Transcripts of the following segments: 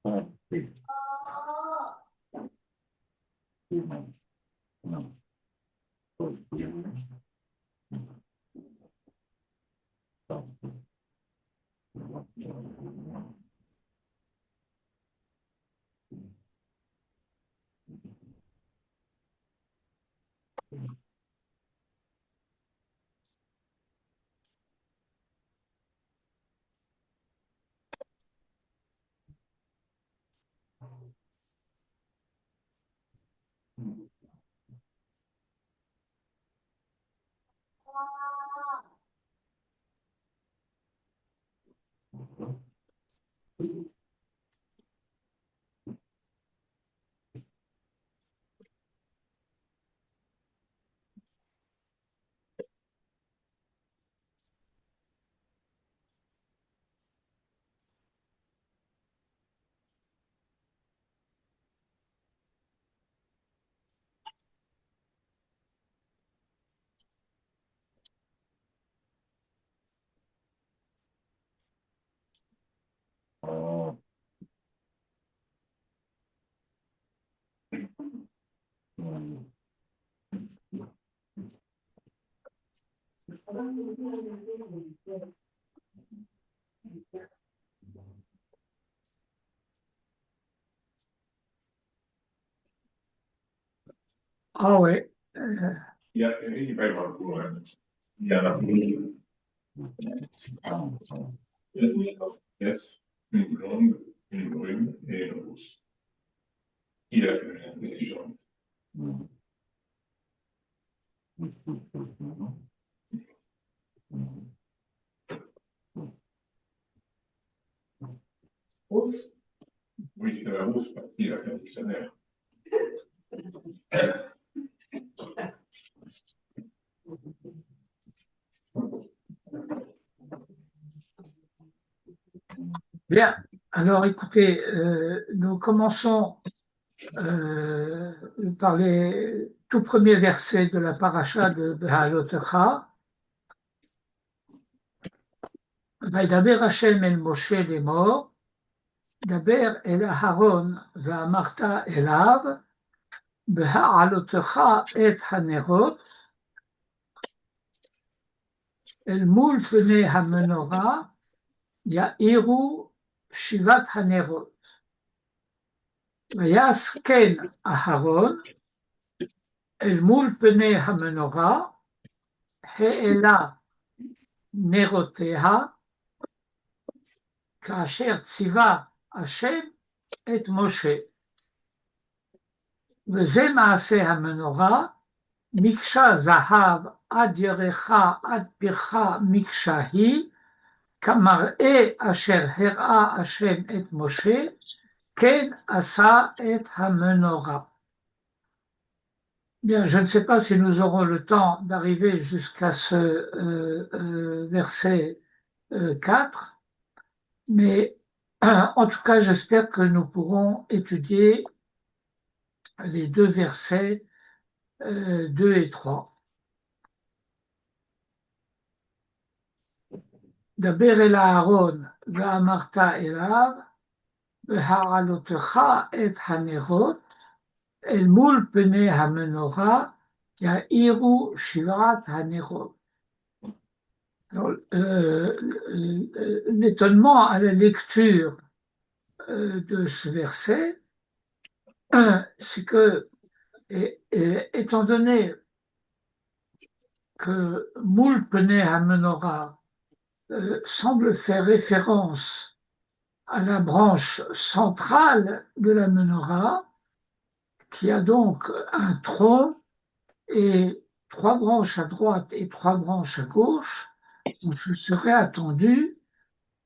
Ah ouais. gli fai qualcuno, gli alla fine. Yes, in Rome e Rus. Il a nation. Rus, oui, la Rus, il a fait un dictionnaire. Bien. Alors, écoutez, nous commençons par les tout premiers versets de la paracha de Behalotecha. וידבר השם אל משה לאמור, דבר אל אהרון ואמרת אליו, בהעלותך את הנרות, אל מול פני המנורה, יאירו שבעת הנרות. ויעש כן אהרון, אל מול פני המנורה, העלה נרותיה, כאשר ציווה השם את משה. וזה מעשה המנורה, מקשה זהב עד ירחה עד פרחה מקשה היא, כמראה אשר הראה השם את משה, כן עשה את המנורה. Bien, je ne sais pas si nous aurons le temps d'arriver jusqu'à ce verset 4, mais en tout cas, j'espère que nous pourrons étudier les deux versets 2 et 3. דבר אל אהרון ואמרת אליו, בהעלותך את הנרות, אל מול פני המנורה, יאירו שבעת הנרות. L'étonnement à la lecture de ce verset, c'est que, étant donné que Moul Pnei HaMenorah semble faire référence à la branche centrale de la menorah, qui a donc un tronc et 3 branches à droite et 3 branches à gauche, on se serait attendu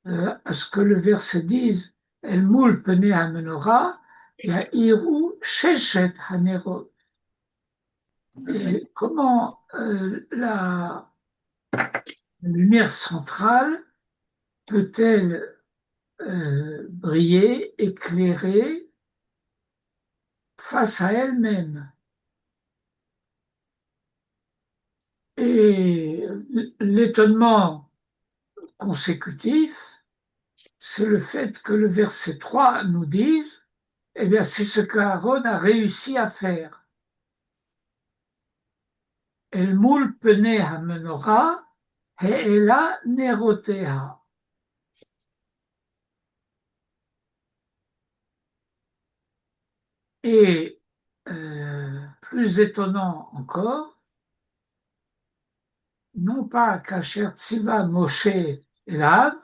à ce que le verset dise El Moul Pnei HaMenorah, Ya'iru Sheshet HaNerot. Et comment la lumière centrale peut-elle briller, éclairer face à elle-même? Et l'étonnement consécutif, c'est le fait que le verset 3 nous dise, eh bien, c'est ce qu'Aaron a réussi à faire. El mul pene ha-menorah he'ela neroteha. Et plus étonnant encore, non pas Kasher Tziva Moshe Elav,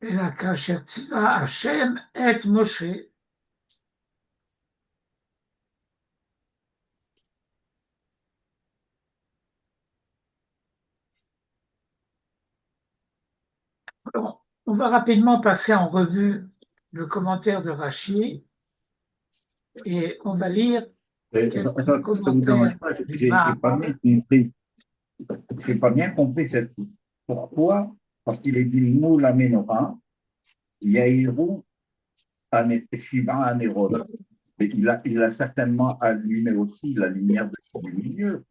et la Kasher Tziva Hashem et Moshe. Alors, on va rapidement passer en revue le commentaire de Rashi et on va lire quelques Attends, ça vous commentaires dérange pas, du j'ai pas Maharal. bien compris. J'ai pas bien compris pourquoi, parce qu'il est dit nous la menorah, Yahiru Shiva Anerod. Et il a certainement allumé aussi la lumière du milieu.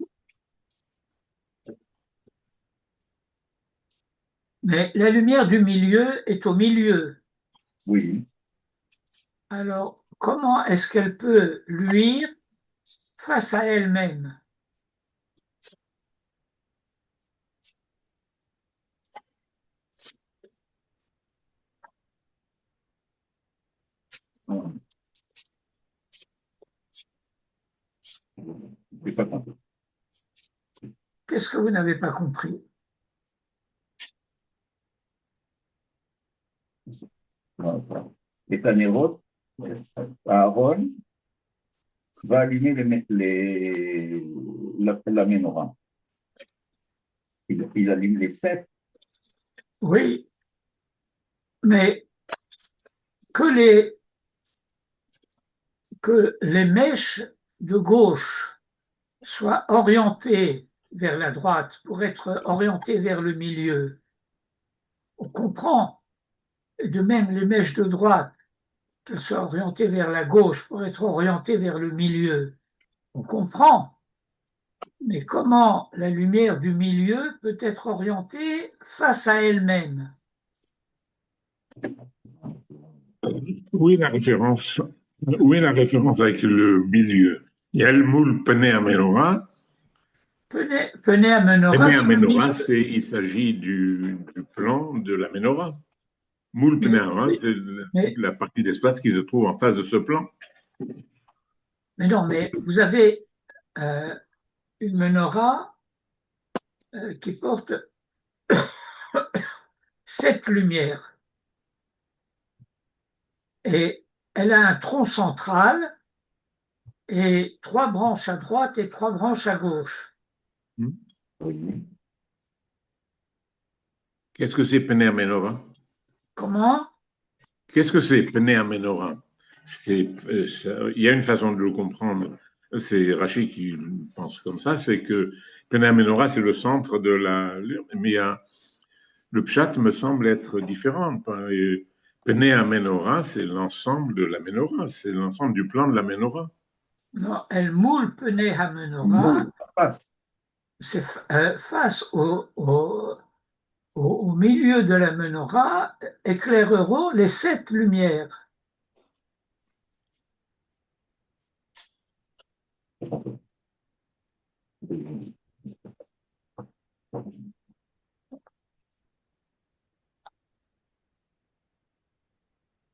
Mais la lumière du milieu est au milieu. Oui. Alors, comment est-ce qu'elle peut luire face à elle-même? J'ai pas compris. Qu'est-ce que vous n'avez pas compris? Et Anerod, Aaron va allumer la menorah. Il allume les sept. Oui, mais que les, que les mèches de gauche soient orientées vers la droite pour être orientées vers le milieu, on comprend. Et de même, les mèches de droite, qu'elles soient orientées vers la gauche pour être orientées vers le milieu, on comprend. Mais comment la lumière du milieu peut être orientée face à elle-même? Où est la référence? Où est la référence avec le milieu? Il y a le moule Penei Amenora. Penei Amenora, Penei c'est le Amenora, milieu. il s'agit du plan de la menorah. Moule Penei Mais, Amenora, c'est mais, la partie d'espace qui se trouve en face de ce plan. mais non, mais vous avez euh, une menorah qui porte 7 lumières. Et elle a un tronc central et 3 branches à droite et 3 branches à gauche. Oui. Qu'est-ce que c'est Penei Amenora? Comment? Qu'est-ce que c'est Penei Amenora? Il y a une façon de le comprendre. C'est Rachid qui pense comme ça, c'est que Penei Amenora, c'est le centre de la... Mais le pshat me semble être différent. Penei Amenora, c'est l'ensemble de la menorah, c'est l'ensemble du plan de la menorah. Non, elle moule Penei Amenora, Moule, passe. c'est face au milieu de la menorah éclaireront les 7 lumières.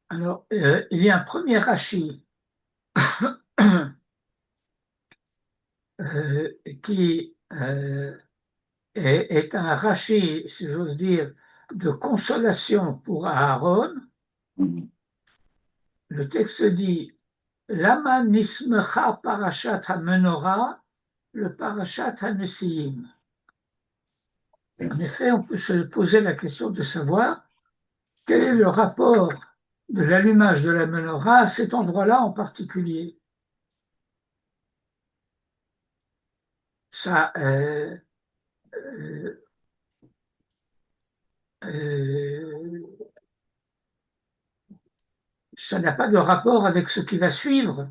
Alors, il y a un premier Rashi qui est un Rashi, si j'ose dire, de consolation pour Aaron. Le texte dit Lama nismecha parashat ha-menorah, le parashat ha-nesiim. En effet, on peut se poser la question de savoir quel est le rapport de l'allumage de la menorah à cet endroit-là en particulier. Ça, euh, euh, ça n'a pas de rapport avec ce qui va suivre.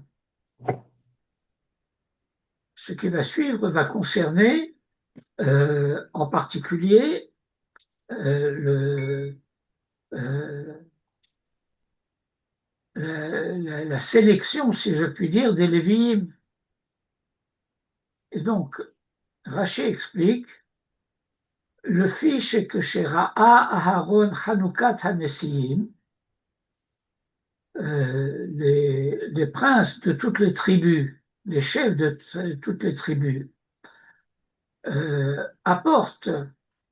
Ce qui va suivre va concerner en particulier le, euh, la sélection, si je puis dire, des Lévi'im. Et donc, Rashi explique, le fiche est que chez Ra'a Aharon Chanukat Hanesiim, les princes de toutes les tribus, les chefs de toutes les tribus, apportent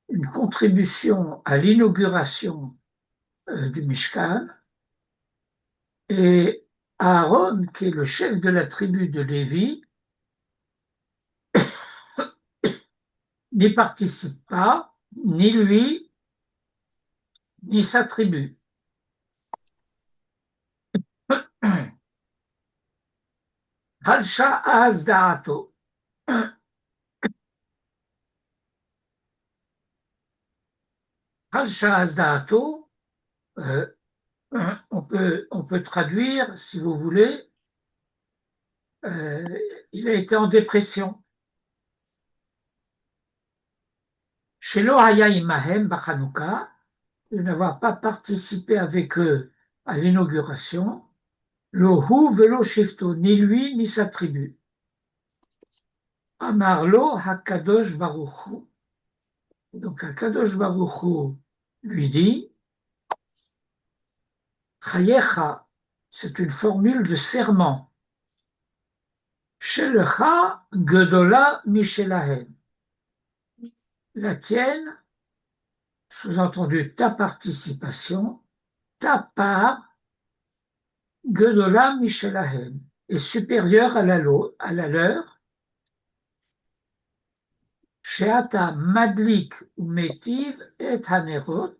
une contribution à l'inauguration du Mishkan, et Aaron, qui est le chef de la tribu de Lévi, n'y participe pas, ni lui, ni sa tribu. Halsha Az Da'ato. Halsha Az Da'ato, on peut traduire, si vous voulez, il a été en dépression. Chez Haya Imahem Bachanouka, de n'avoir pas participé avec eux à l'inauguration, le Hu velo shifto, ni lui ni sa tribu. Amarlo Hakadosh Baruchu. Donc Hakadosh Baruchu lui dit, Chayecha, c'est une formule de serment. Shelecha Gedola Mishelahem. La tienne, sous-entendu ta participation, ta part, Gedola Mishelahem, est supérieure à la leur. Sheata Madlik ou Métiv et Hanerot,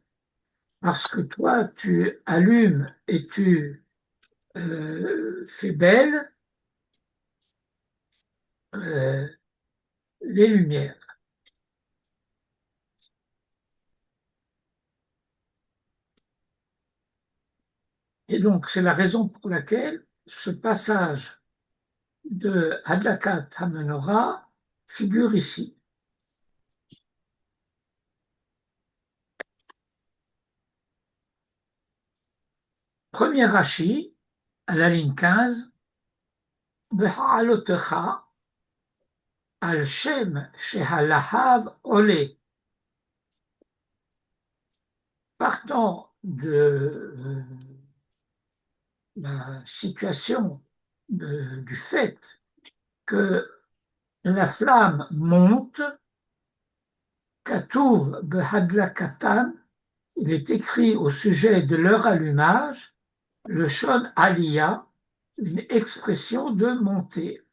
parce que toi, tu allumes et tu fais belle les lumières. Et donc, c'est la raison pour laquelle ce passage de Hadlakat HaMenorah figure ici. Premier Rashi, à la ligne 15, Beha'alotecha, al Shem Shehalahav Ole. Partant de la situation du fait que la flamme monte, Katuv Behadlakatan, il est écrit au sujet de leur allumage, le Shon Aliyah, une expression de montée.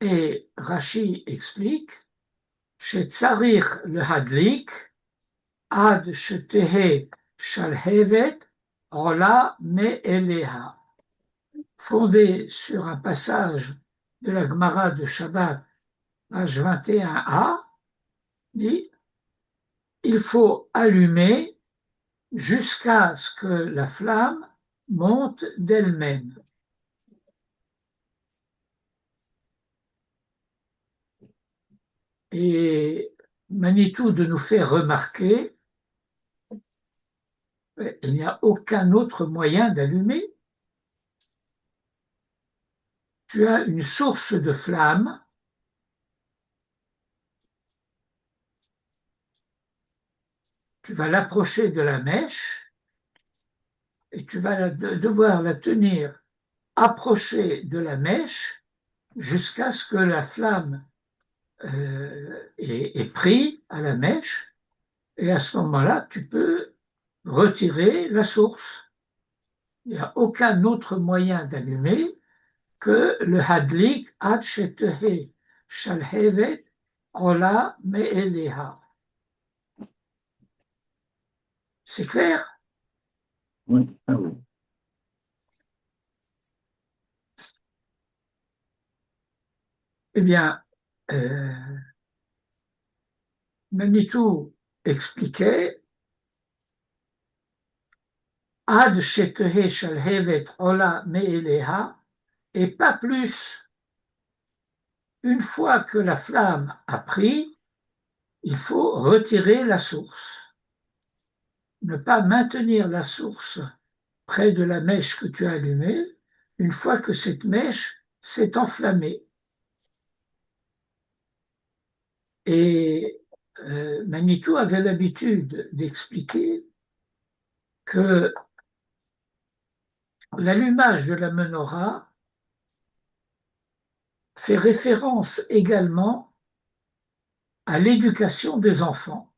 Et Rashi explique, chez Tsarich le Hadlik, Ad Shetehe Shalhevet, Rola Me'eleha. Fondé sur un passage de la Gemara de Shabbat, page 21a, dit il faut allumer jusqu'à ce que la flamme monte d'elle-même. Et Manitou de nous faire remarquer qu'il n'y a aucun autre moyen d'allumer. Tu as une source de flamme, tu vas l'approcher de la mèche et tu vas devoir la tenir approchée de la mèche jusqu'à ce que la flamme est prise à la mèche, et à ce moment-là, tu peux retirer la source. Il n'y a aucun autre moyen d'allumer que le hadlik ad shetehe shalhevet ola me'eleha. C'est clair? Oui, ah oui. Eh bien, Manitou expliquait Ad shetehe shalhevet ola me'eleha, et pas plus. Une fois que la flamme a pris, il faut retirer la source. ne pas maintenir la source près de la mèche que tu as allumée une fois que cette mèche s'est enflammée. Et Manitou avait l'habitude d'expliquer que l'allumage de la menorah fait référence également à l'éducation des enfants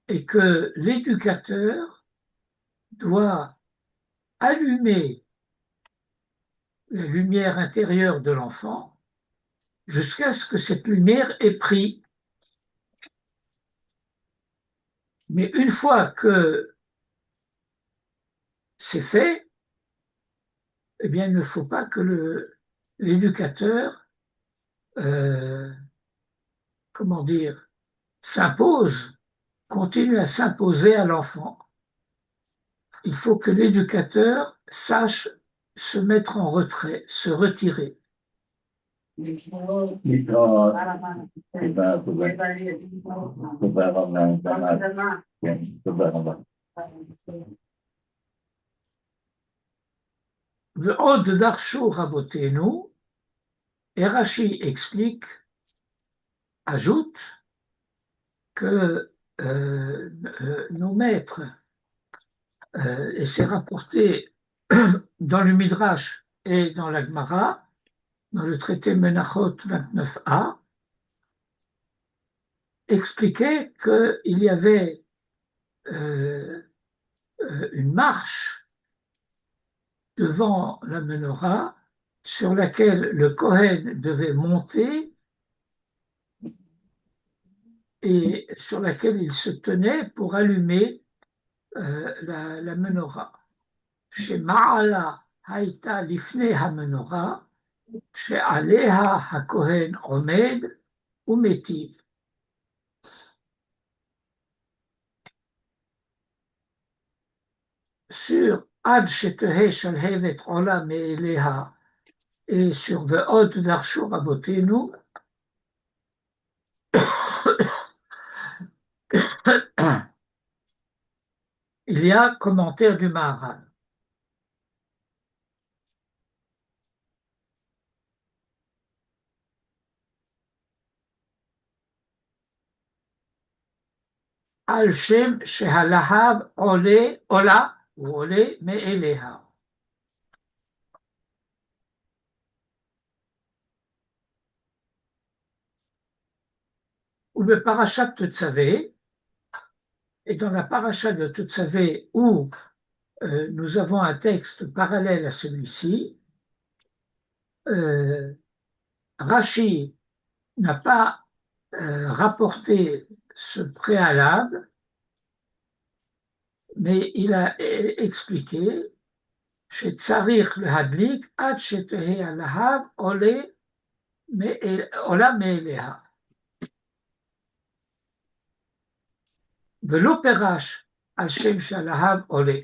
et que l'éducateur doit allumer la lumière intérieure de l'enfant jusqu'à ce que cette lumière ait pris. Mais une fois que c'est fait, eh bien, il ne faut pas que l'éducateur, comment dire, s'impose, continue à s'imposer à l'enfant. Il faut que l'éducateur sache se mettre en retrait, se retirer. ועוד דרשו רבותינו, et Rashi explique, ajoute que nos maîtres, et c'est rapporté dans le Midrash et dans la Gemara, dans le traité Menachot 29a, expliquait qu'il y avait une marche devant la menorah sur laquelle le Kohen devait monter et sur laquelle il se tenait pour allumer la menorah. Chez Ma'ala Haïta Lifne HaMenorah, chez Aleha HaKohen Omed ou Métiv. Sur Ad Shetehe Shalhevet Ola Me'eleha et sur Ve'od Darshu Rabotenu, il y a commentaire du Maharal. Al Shem Shehalahav Ole Ola ou Ole Me'eleha. Ou le parachat Tetzavé, et dans la paracha de Tetzavé où nous avons un texte parallèle à celui-ci, Rashi n'a pas rapporté ce préalable, mais il a expliqué chez Tsarich le Hadlik, Ad Shetehe Alahav Ola Me'eleha. ולא פירש על שם שעליו עולה.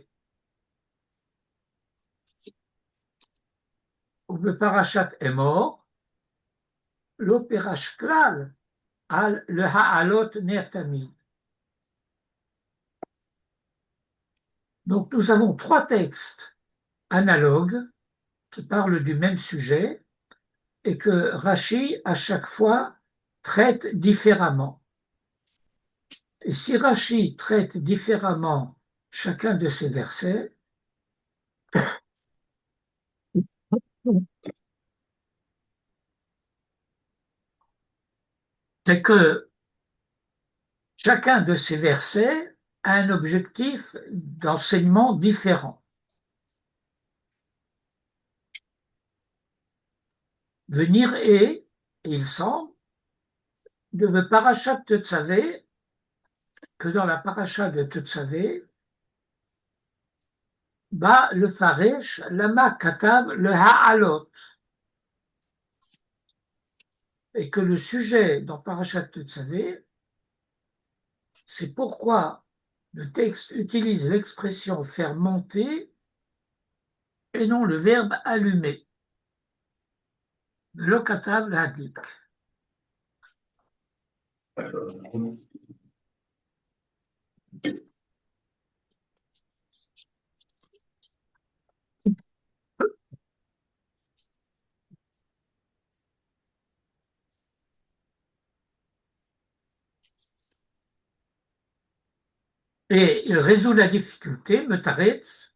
ובפרשת אמור, לא פירש כלל על להעלות נר תמיד. Donc nous avons trois textes analogues qui parlent du même sujet et que Rashi, à chaque fois, traite différemment. Et si Rashi traite différemment chacun de ces versets, c'est que chacun de ces versets a un objectif d'enseignement différent. Venir et il semble, de la paracha de Tetzavé, que dans la paracha de Tetzavé, Ba le Faresh, Lama Katav le Ha'alot. Et que le sujet dans Parashat Tetzavé, c'est pourquoi le texte utilise l'expression faire monter et non le verbe allumer. Le Katav le Hadlik. Et il résout la difficulté, Metaretz,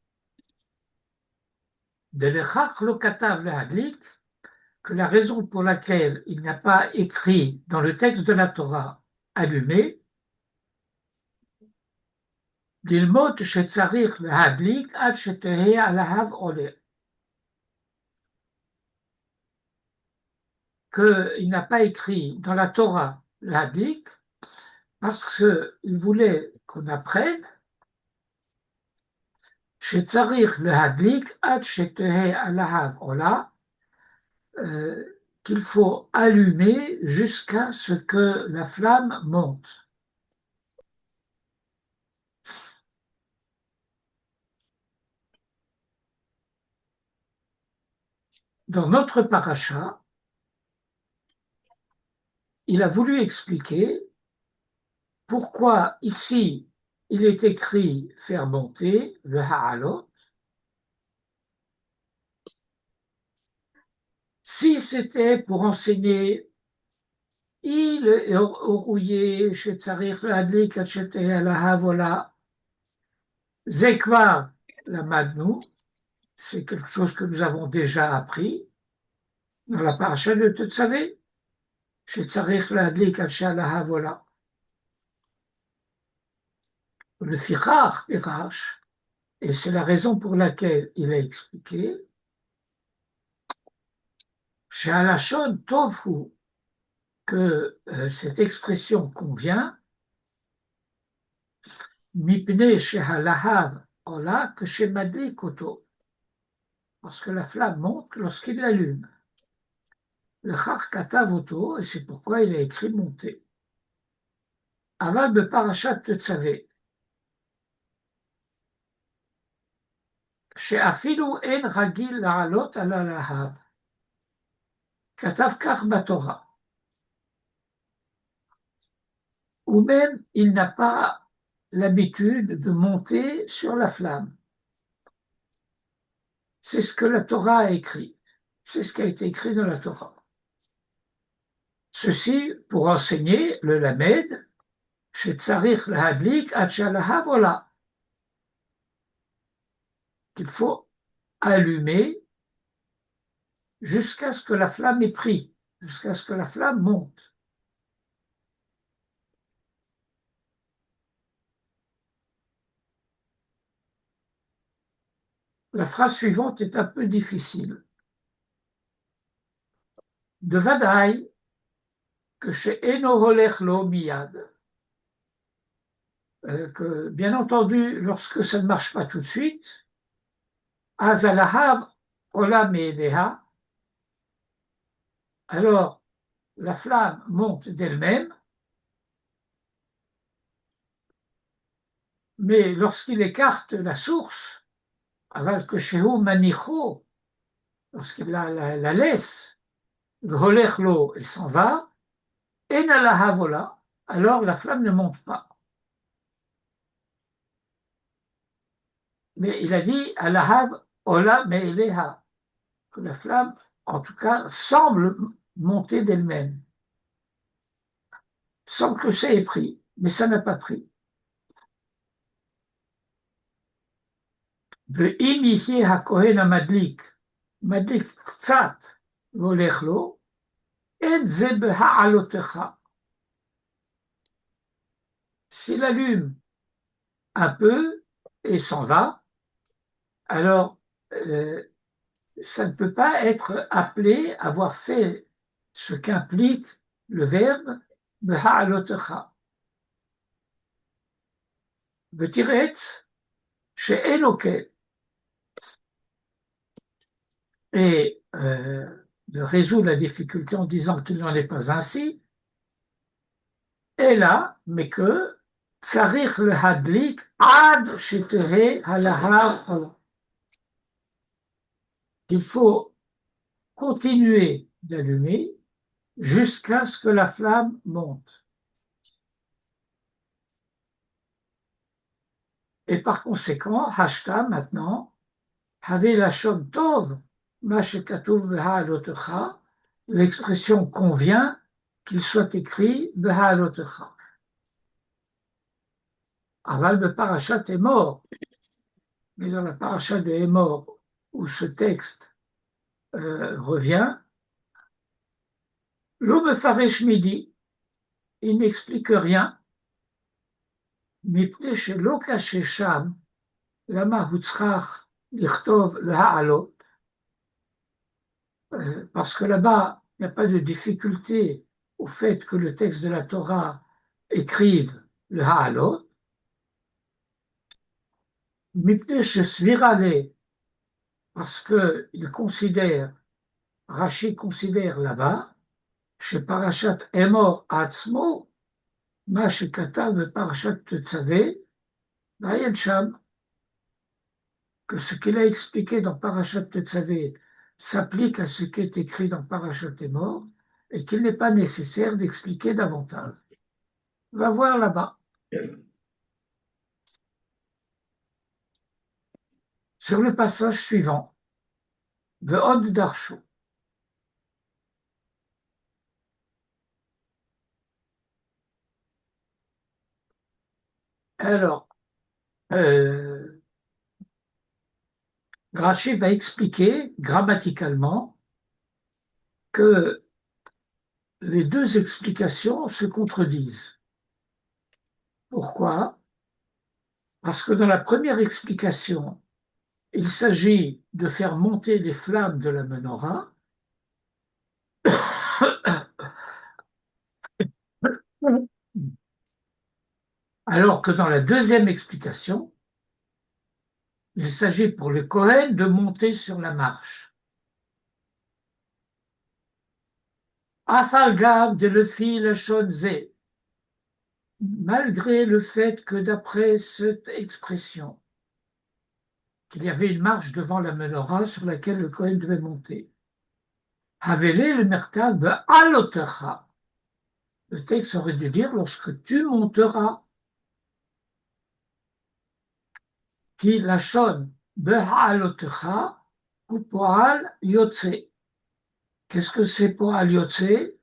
de l'Echak lo katav le'adlik, que la raison pour laquelle il n'a pas écrit dans le texte de la Torah allumé, lilmod shetzarich le'adlik ad shetehei alahav oleh, qu'il n'a pas écrit dans la Torah l'adlik parce qu'il voulait qu'on apprenne shetzarich le'adlik ad shetehei alahav olah, qu'il faut allumer jusqu'à ce que la flamme monte. Dans notre paracha, il a voulu expliquer pourquoi ici il est écrit faire monter le ha'alot. Si c'était pour enseigner il est rouillé chez Tsarich l'adlik acheté à la havola zekvar la madnou, c'est quelque chose que nous avons déjà appris dans la paracha de Tetzavé. שצריך להדליק אנשי הלהב ולפיכך פירש, et c'est la raison pour laquelle il a expliqué, שהלשון טוב הוא, que cette expression convient, מפני שהלהב עולה כשמדליק אותו, parce que la flamme monte lorsqu'il l'allume. לכך כתב אותו, et c'est pourquoi il a écrit monter. אבל בפרשת תצווה, שאפילו אין רגיל לעלות על הלהב, כתב כך בתורה. Ou même il n'a pas l'habitude de monter sur la flamme. C'est ce que la Torah a écrit. C'est ce qui a été écrit dans la Torah. Ceci pour enseigner le Lamed, shetzarich lahadlik ad shalahav ola, qu'il faut allumer jusqu'à ce que la flamme ait pris, jusqu'à ce que la flamme monte. La phrase suivante est un peu difficile. De Vadaï, que chez Enoholech lo miyad, que bien entendu, lorsque ça ne marche pas tout de suite, Azalahav ola me'eleha, alors la flamme monte d'elle-même, mais lorsqu'il écarte la source, aval que shehu manicho, lorsqu'il la laisse, v'holech lo et s'en va, en alahav ola, alors la flamme ne monte pas. Mais il a dit alahav ola me'eleha, que la flamme, en tout cas, semble monter d'elle-même. Semble que ça ait pris, mais ça n'a pas pris. ואם יהיה הכהן המדליק, מדליק קצת והולך לו, אין זה בהעלותך. S'il allume un peu et s'en va, alors ça ne peut pas être appelé avoir fait ce qu'implique le verbe בהעלותך. ותירץ שאין כן. Et de résoudre la difficulté en disant qu'il n'en est pas ainsi, est là, mais que tsarich le hadlik ad shetehe halahav. Il faut continuer d'allumer jusqu'à ce que la flamme monte. Et par conséquent, hashta maintenant, Havé lashon tov, ma shekatuv beha'alotecha, l'expression convient qu'il soit écrit beha'alotecha. Aval de Parashat est mort. Mais dans la Parashat de Hémor, où ce texte revient, l'homme Faresh Midi, il n'explique rien. מפני שלא כששם, למה הוא צריך לכתוב להעלות? Parce que là-bas, il n'y a pas de difficulté au fait que le texte de la Torah écrive le Ha'alot. מפני שסבירה לי, parce qu'il considère, Rashi considère là-bas, שפרשת אמור עצמו, מה שכתב בפרשת תצווה, מעיין שם, que ce qu'il a expliqué dans Parashat Tetzavé s'applique à ce qui est écrit dans Parashat Emor et qu'il n'est pas nécessaire d'expliquer davantage. Va voir là-bas. Sur le passage suivant, Ve'od Darshu. Alors, Rashi va expliquer grammaticalement que les deux explications se contredisent. Pourquoi? Parce que dans la première explication, il s'agit de faire monter les flammes de la menorah, alors que dans la deuxième explication, il s'agit pour le Kohen de monter sur la marche. Afalgav de le fil Shonze, malgré le fait que d'après cette expression, qu'il y avait une marche devant la menorah sur laquelle le Kohen devait monter. Havele le merkav de alotecha. Le texte aurait dû dire lorsque tu monteras. Qui lachon beha'alotecha ou poal yotze. Qu'est-ce que c'est poal yotze?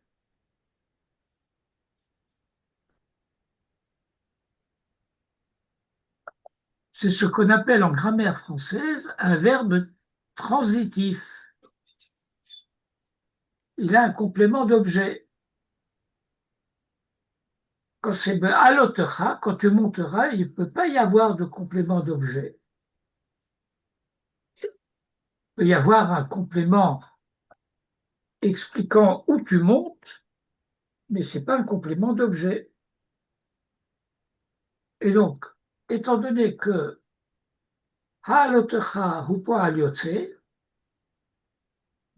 C'est ce qu'on appelle en grammaire française un verbe transitif. Il a un complément d'objet. Quand c'est beha'alotecha, quand tu monteras, il ne peut pas y avoir de complément d'objet. Il peut y avoir un complément expliquant où tu montes, mais ce n'est pas un complément d'objet. Et donc, étant donné que ha'alotecha hu po'al yotze,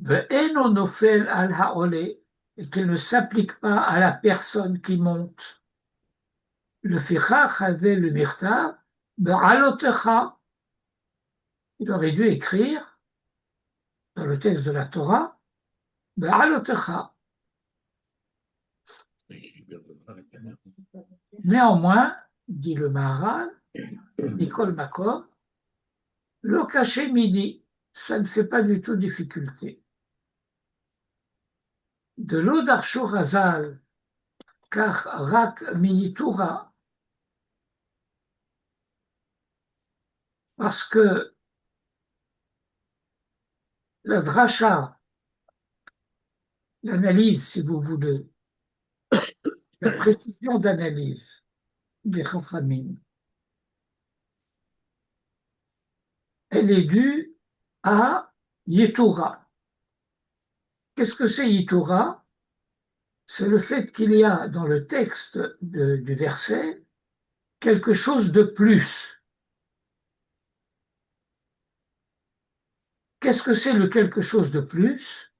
ve'eno nofel al ha'ole, et qu'il ne s'applique pas à la personne qui monte, le fichach avait le mirtav, be'alotecha, il aurait dû écrire dans le texte de la Torah, be'alotecha. Néanmoins, dit le Maharal, Nicole Makom, le caché midi, ça ne fait pas du tout difficulté. De l'eau d'Arshu Razal, car rak miyitura, parce que la dracha, l'analyse, si vous voulez, la précision d'analyse des Chachamim, elle est due à Yitura. Qu'est-ce que c'est Yitura? C'est le fait qu'il y a dans le texte du verset quelque chose de plus. Qu'est-ce que c'est le quelque chose de plus?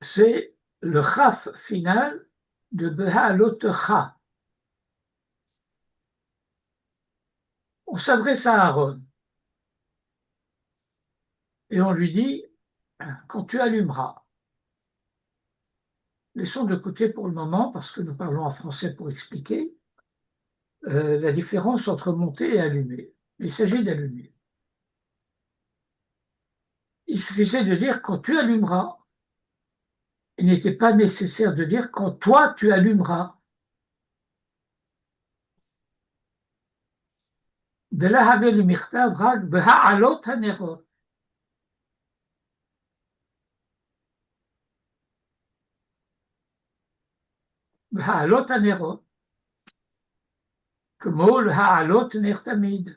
C'est le chaf final de Beha'alotecha. On s'adresse à Aaron et on lui dit, quand tu allumeras, laissons de côté pour le moment, parce que nous parlons en français pour expliquer, la différence entre monter et allumer. Il s'agit d'allumer. Il suffisait de dire quand tu allumeras. Il n'était pas nécessaire de dire quand toi tu allumeras. דלהווה למכתב רק בהעלות הנרות. בהעלות הנרות, כמו להעלות נר תמיד.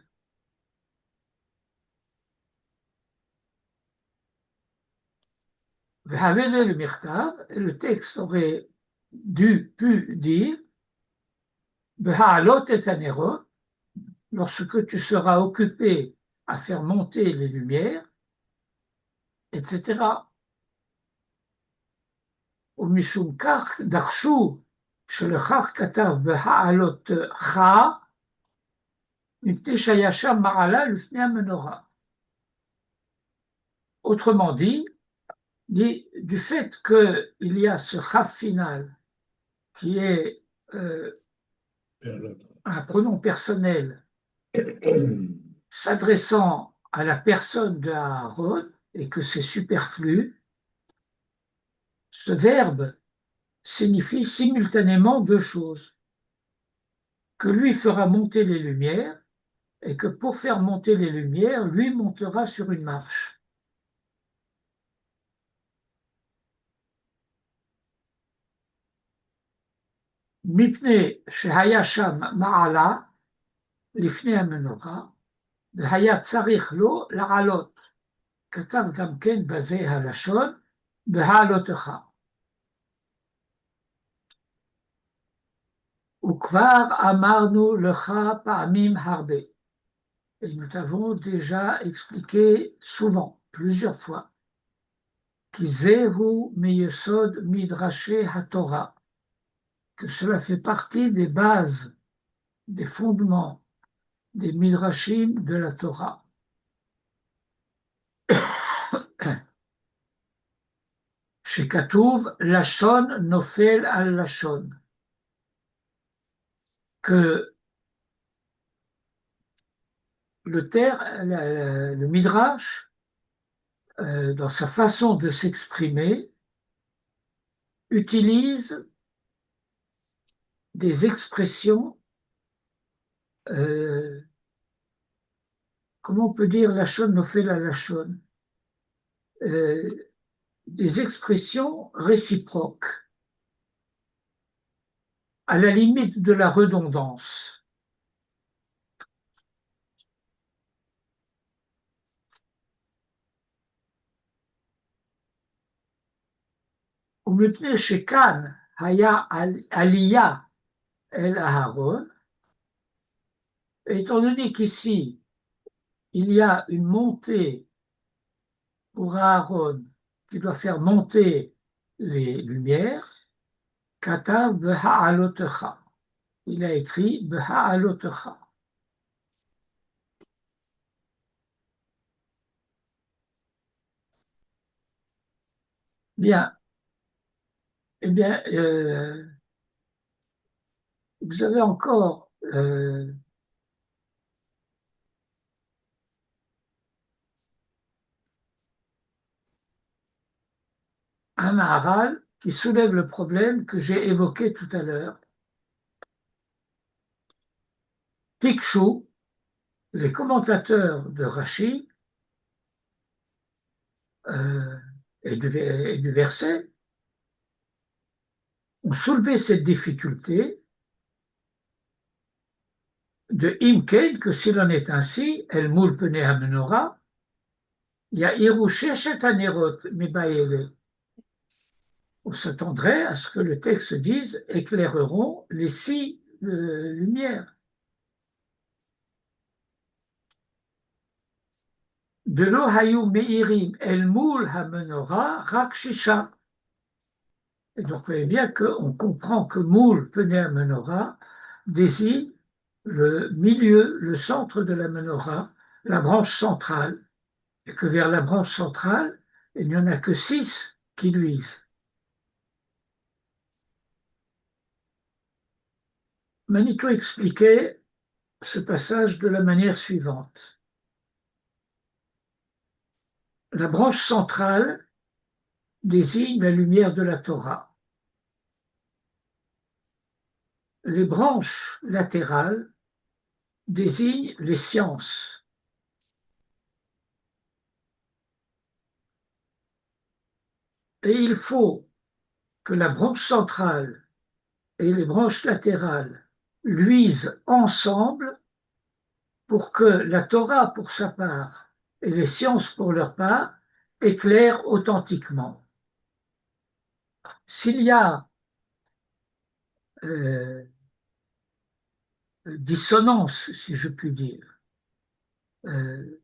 והווה למכתב, le texte aurait pu dire, בהעלות את הנרות, lorsque tu seras occupé à faire monter les lumières, etc. ומשום כך דרשו שלכך כתב בהעלותך, מפני שהיה שם מעלה לפני המנורה. Autrement dit, du fait qu'il y a ce chaf final qui est un pronom personnel s'adressant à la personne de Aaron et que c'est superflu, ce verbe signifie simultanément deux choses. Que lui fera monter les lumières et que pour faire monter les lumières, lui montera sur une marche. מפני שהיה שם מעלה לפני המנורה, והיה צריך לו לעלות. כתב גם כן בזה הלשון, בהעלותך. וכבר אמרנו לך פעמים הרבה. Et nous t'avons déjà expliqué souvent, plusieurs fois, כי זהו מיסוד מדרשי התורה, que cela fait partie des bases, des fondements, des midrashim de la Torah. שכתוב לשון נופל על לשון, que le midrash, dans sa façon de s'exprimer, utilise des expressions, comment on peut dire lachon nofel à lachon, des expressions réciproques, à la limite de la redondance. ומפני שכאן היה עלייה אל אהרון, étant donné qu'ici, il y a une montée pour Aaron qui doit faire monter les lumières, katav beha'alotecha. Il a écrit beha'alotecha. Bien. Eh bien, vous avez encore un Maharal qui soulève le problème que j'ai évoqué tout à l'heure. Pikshu, les commentateurs de Rashi et du verset, ont soulevé cette difficulté de Imken, que s'il en est ainsi, El Moul Pene Hamenora, Ya'iru Sheshet Hanerot Mebaele. On s'attendrait à ce que le texte dise éclaireront les 6 lumières. De lo hayu meirim el moul hamenora rak shisha. Et donc, vous voyez bien qu'on comprend que moul pene menorah désigne le milieu, le centre de la menorah, la branche centrale, et que vers la branche centrale, il n'y en a que 6 qui luisent. Manito expliquait ce passage de la manière suivante. La branche centrale désigne la lumière de la Torah. Les branches latérales désigne les sciences. Et il faut que la branche centrale et les branches latérales luisent ensemble pour que la Torah, pour sa part, et les sciences, pour leur part, éclairent authentiquement. S'il y a dissonance, si je puis dire,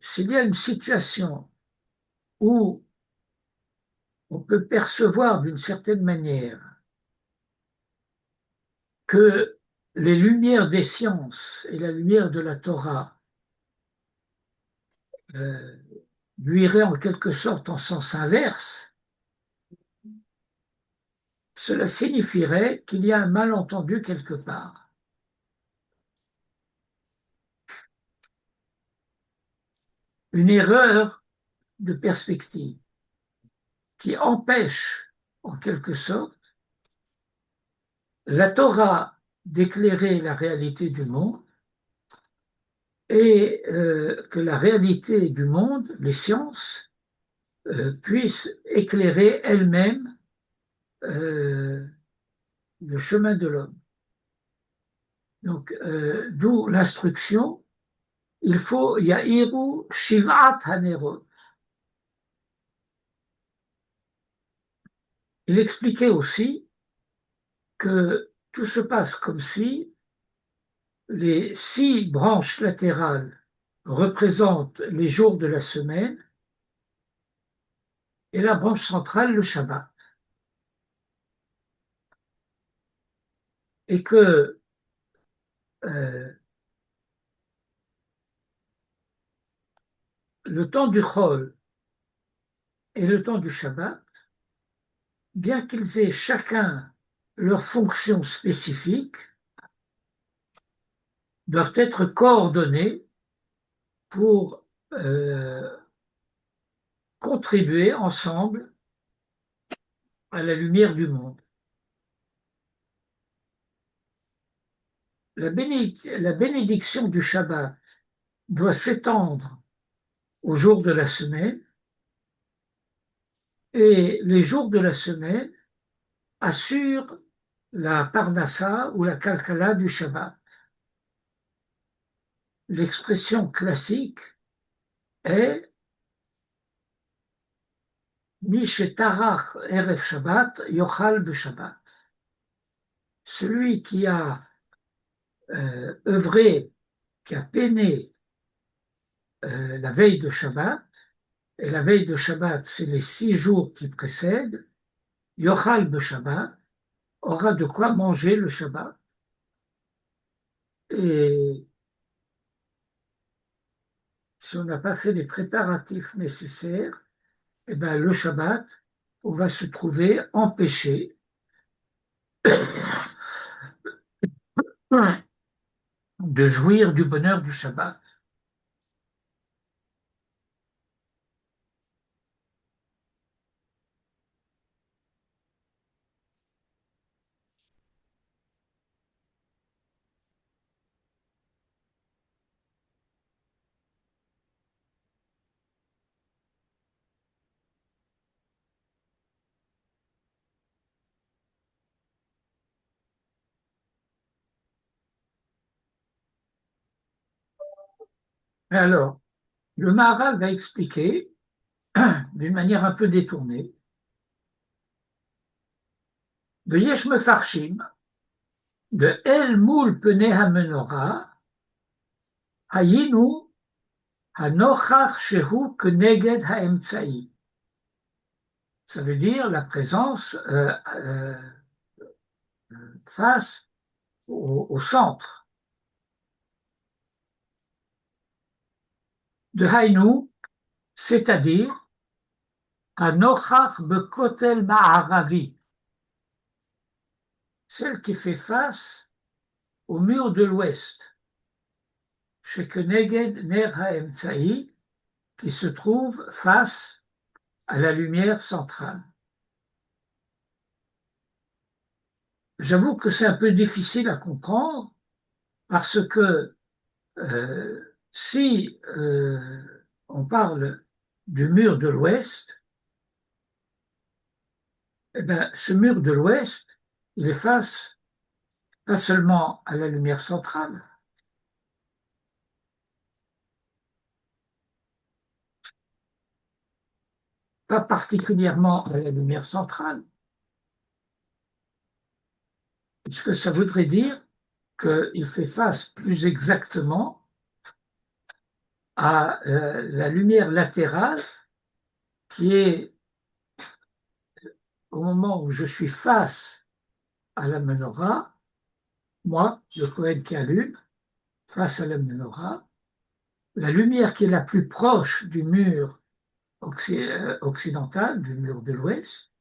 s'il y a une situation où on peut percevoir d'une certaine manière que les lumières des sciences et la lumière de la Torah luiraient en quelque sorte en sens inverse, cela signifierait qu'il y a un malentendu quelque part. Une erreur de perspective qui empêche, en quelque sorte, la Torah d'éclairer la réalité du monde et que la réalité du monde, les sciences, puissent éclairer elles-mêmes le chemin de l'homme. Donc, d'où l'instruction, il faut Ya'iru Shivat Hanerot. Il expliquait aussi que tout se passe comme si les 6 branches latérales représentent les jours de la semaine et la branche centrale le Shabbat. Et que le temps du Chol et le temps du Shabbat, bien qu'ils aient chacun leur fonction spécifique, doivent être coordonnés pour contribuer ensemble à la lumière du monde. La bénédiction du Shabbat doit s'étendre aux jours de la semaine et les jours de la semaine assurent la parnassa ou la kalkala du Shabbat. L'expression classique est Mi shetarach erev Shabbat yochal b'Shabbat. Celui qui a œuvré, qui a peiné la veille de Shabbat, et la veille de Shabbat, c'est les 6 jours qui précèdent, yochal b'Shabbat, aura de quoi manger le Shabbat. Et si on n'a pas fait les préparatifs nécessaires, eh ben, le Shabbat, on va se trouver empêché de jouir du bonheur du Shabbat. Alors, le Maharal va expliquer, d'une manière un peu détournée, de Yesh Mefarshim, de El Moul Penei HaMenorah, Hayinu Hanochach Shehu Keneged HaEmtsaï. Ça veut dire la présence face au centre. De Haynu, c'est-à-dire Hanochach Bekotel Ma'aravi, celle qui fait face au mur de l'ouest, chez Keneged Ner HaEmtsaï, qui se trouve face à la lumière centrale. J'avoue que c'est un peu difficile à comprendre parce que si on parle du mur de l'Ouest, eh bien, ce mur de l'Ouest, il est face pas seulement à la lumière centrale, pas particulièrement à la lumière centrale, puisque ça voudrait dire qu'il fait face plus exactement à la lumière latérale qui est au moment où je suis face à la menorah, moi, le Kohen qui allume, face à la menorah, la lumière qui est la plus proche du mur occidental, du mur de l'Ouest,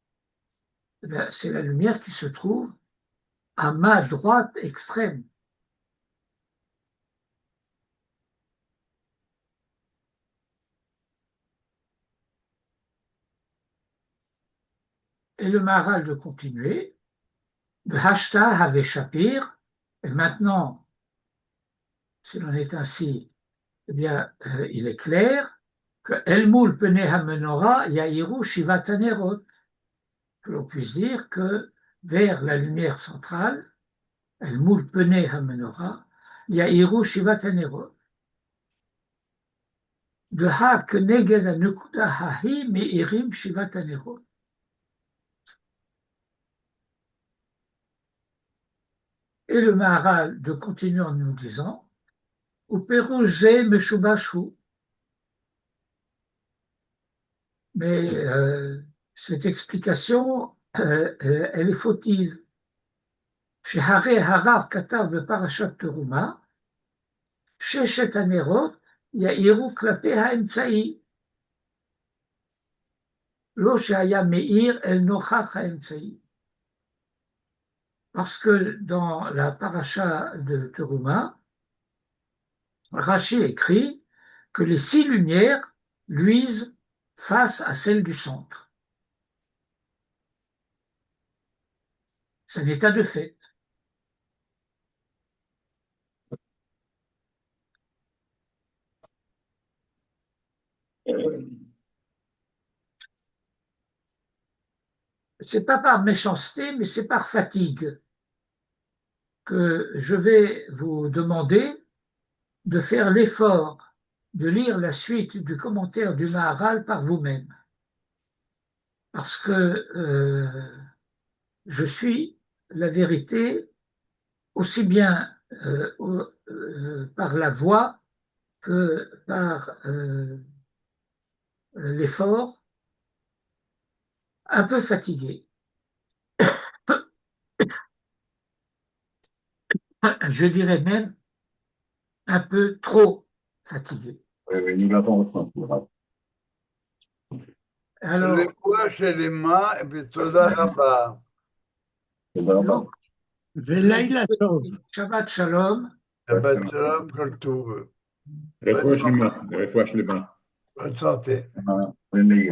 c'est la lumière qui se trouve à ma droite extrême. Et le Maharal de continuer, le Hashta Have Shapir, et maintenant, s'il en est ainsi, eh bien, il est clair que Elmoul Peneh HaMenorah Yahiru Shivat Hanerot, que l'on puisse dire que vers la lumière centrale, Elmoul Peneh HaMenorah Yahiru Shivat Hanerot. De Ha Keneged Hanukuda Hahi Meirim Shivat Hanerot. Et le Maharal de continuer en nous disant Uperuzé Meshubashu. Mais cette explication, elle est fautive. Chez Haré Harav Katav de Parashat Teruma, chez Shetanerot, il y a Iru Klape Haemtsaï. Lo Shaya Meir El Nochach Haemtsaï. Parce que dans la paracha de Teruma, Rashi écrit que les 6 lumières luisent face à celle du centre. C'est un état de fait. C'est pas par méchanceté, mais c'est par fatigue que je vais vous demander de faire l'effort de lire la suite du commentaire du Maharal par vous-même. Parce que je suis la vérité aussi bien par la voix que par l'effort, un peu fatigué. Je dirais même un peu trop fatigué. Oui, nous l'avons ressenti. Alors, רפואה שלמה ותודה רבה. donc, ולילה טוב. Shabbat Shalom. שבת שלום, כל טוב. רפואה שלמה, רפואה שלמה. Bonne santé. Oui,